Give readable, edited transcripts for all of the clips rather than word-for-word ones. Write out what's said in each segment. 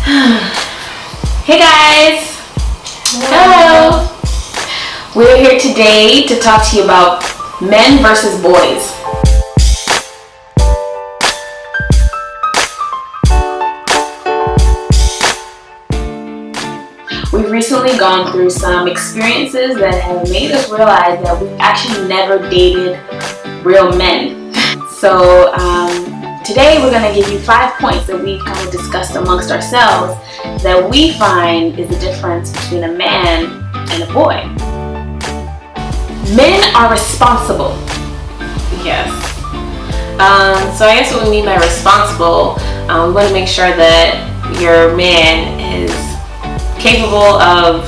Hey guys! Hello! We're here today to talk to you about men versus boys. We've recently gone through some experiences that have made us realize that we've actually never dated real men. So today we're going to give you 5 points that we've kind of discussed amongst ourselves that we find is the difference between a man and a boy. Men are responsible. Yes. So I guess what we mean by responsible, we want to make sure that your man is capable of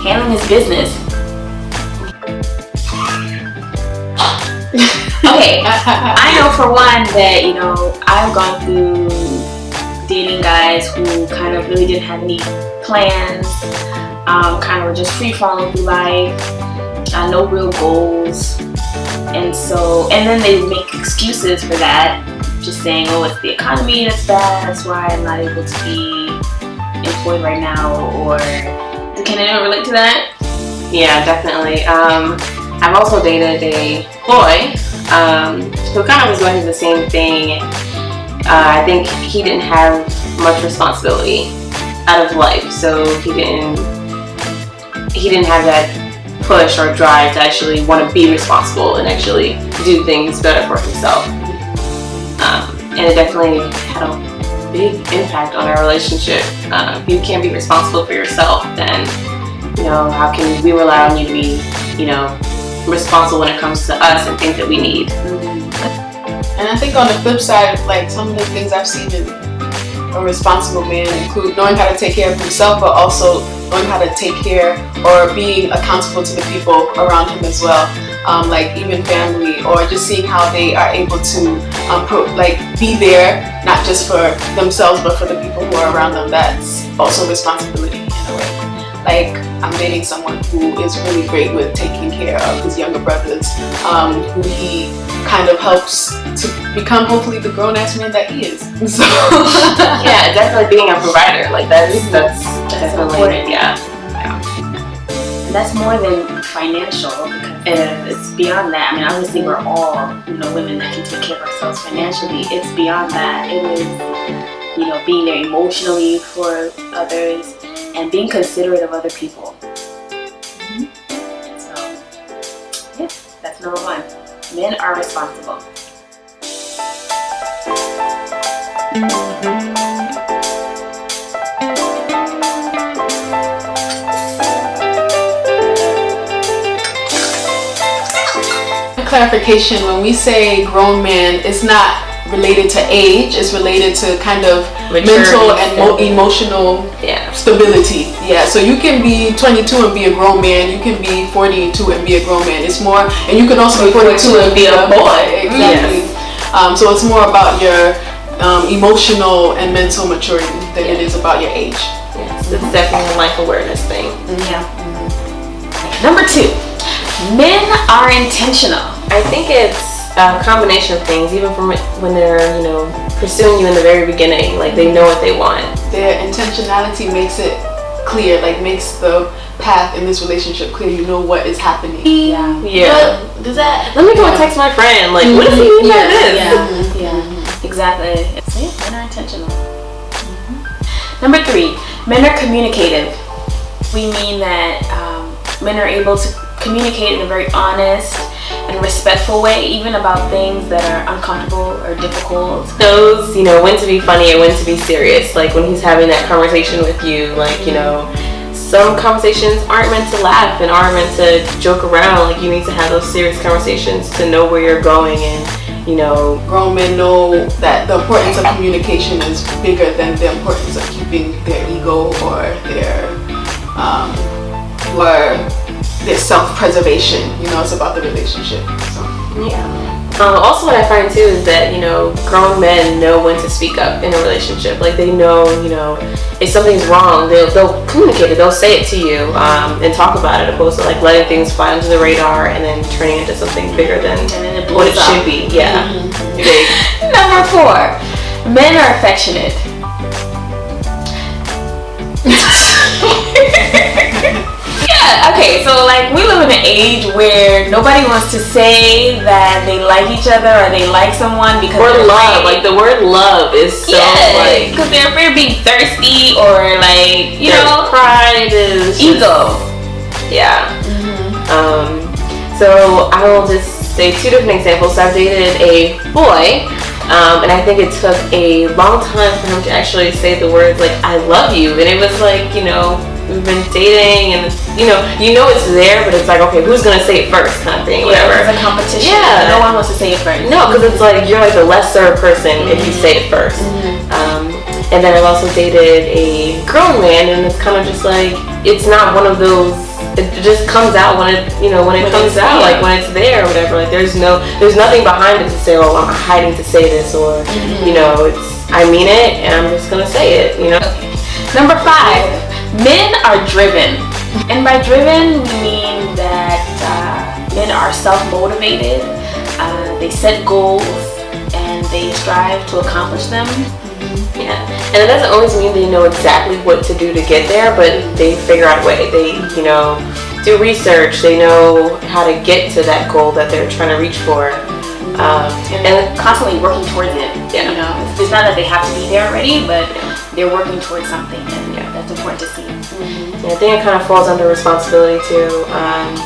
handling his business. Okay, I know for one that, I've gone through dating guys who kind of really didn't have any plans, kind of were just free falling through life, no real goals, and then they make excuses for that, just saying, oh, it's the economy that's bad, that's why I'm not able to be employed right now. Or can anyone relate to that? Yeah, definitely. I've also dated a boy who kind of was going through the same thing. I think he didn't have much responsibility out of life, so he didn't have that push or drive to actually want to be responsible and actually do things better for himself. And it definitely had a big impact on our relationship. If you can't be responsible for yourself, then how can we rely on you to be responsible when it comes to us and things that we need. And I think on the flip side, like some of the things I've seen in a responsible man include knowing how to take care of himself, but also knowing how to take care or being accountable to the people around him as well. Like even family, or just seeing how they are able to be there, not just for themselves but for the people who are around them. That's also responsibility in a way. Like I'm dating someone who is really great with taking care of his younger brothers, who he kind of helps to become hopefully the grown-ass man that he is. So yeah, definitely being a provider, like that's definitely important. Yeah. And that's more than financial, because it's beyond that. I mean, obviously we're all women that can take care of ourselves financially. It's beyond that. It is being there emotionally for others and being considerate of other people. So yeah, that's number 1. Men are responsible. Clarification, when we say grown man, it's not related to age, it's related to kind of mental and emotional stability. Yeah, so you can be 22 and be a grown man, you can be 42 and be a grown man. It's more, and you can also be 42 and be a boy. Exactly. Yes. So it's more about your emotional and mental maturity than it is about your age. Yes, it's definitely a life awareness thing. Yeah. Number 2, men are intentional. I think it's a combination of things, even from when they're, pursuing you in the very beginning, like they know what they want. Their intentionality makes it clear, like makes the path in this relationship clear. You know what is happening. Yeah. What does that? Let me go and text my friend, like, what does he mean by this? Yeah, exactly. So yeah, men are intentional. Number 3, men are communicative. We mean that men are able to communicate in a very honest and respectful way, even about things that are uncomfortable or difficult. Knows, when to be funny and when to be serious. Like when he's having that conversation with you, like, some conversations aren't meant to laugh and aren't meant to joke around. Like you need to have those serious conversations to know where you're going, and grown men know that the importance of communication is bigger than the importance of keeping their ego or their self-preservation. It's about the relationship. So yeah. Also what I find too is that, grown men know when to speak up in a relationship. Like they know, if something's wrong, they'll communicate it, they'll say it to you, and talk about it, opposed to like letting things fly under the radar and then turning into something bigger than what it should be. Yeah. Number 4, men are affectionate. Yeah, okay, so like we live in an age where nobody wants to say that they like each other or they like someone because Or they're love, afraid. like the word love is so like, because they're afraid of being thirsty or like, you their know, pride is just- ego. Yeah. So I will just say two different examples. So I've dated a boy, and I think it took a long time for him to actually say the words like "I love you," and it was like, you know, we've been dating, and you know it's there, but it's like, okay, who's gonna say it first, kind of thing, whatever. It's a competition. Yeah. No one wants to say it first. No, because it's like you're like the lesser person if you say it first. And then I've also dated a grown man, and it's kind of just like it's not one of those. It just comes out when it comes out, like when it's there or whatever. Like there's nothing behind it to say, oh, I'm hiding to say this, or you know, it's I mean it, and I'm just gonna say it, you know. Okay. Number 5, men are driven, and by driven we mean that men are self-motivated. They set goals and they strive to accomplish them. Yeah, and it doesn't always mean they know exactly what to do to get there, but they figure out a way. They, you know, do research. They know how to get to that goal that they're trying to reach for, and they're constantly working towards it. Yeah. You know, it's not that they have to be there already, but they're working towards something, and that's important to see. Yeah, I think it kind of falls under responsibility too. And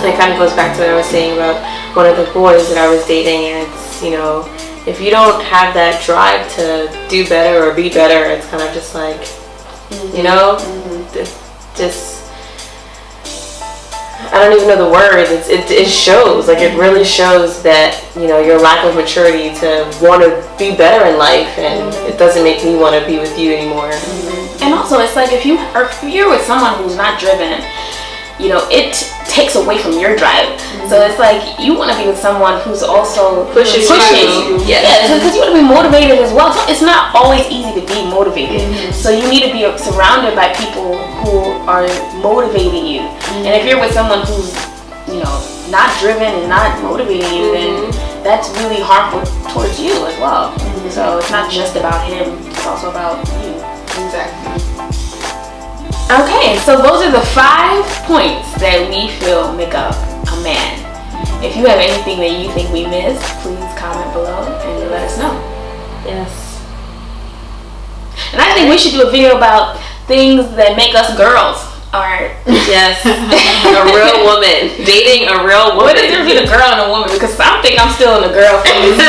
it kind of goes back to what I was saying about one of the boys that I was dating, and it's, you know, if you don't have that drive to do better or be better, it's kind of just like, you know, just, I don't even know the word. It shows, like it really shows that, you know, your lack of maturity to want to be better in life, and it doesn't make me want to be with you anymore. And also, it's like if you're with someone who's not driven, you know, it takes away from your drive. So it's like you want to be with someone who's also Pushes you. Yeah, because you want to be motivated as well. So it's not always easy to be motivated. So you need to be surrounded by people who are motivating you. And if you're with someone who's, you know, not driven and not motivating you, then that's really harmful towards you as well. So it's not just about him; it's also about you. Exactly. Okay, so those are the 5 points that we feel make up a man. If you have anything that you think we missed, please comment below and let us know. Yes. And I think we should do a video about things that make us girls. Alright. Yes. A real woman. Dating a real woman. What is there between a girl and a woman? Because I think I'm still in the girl phase.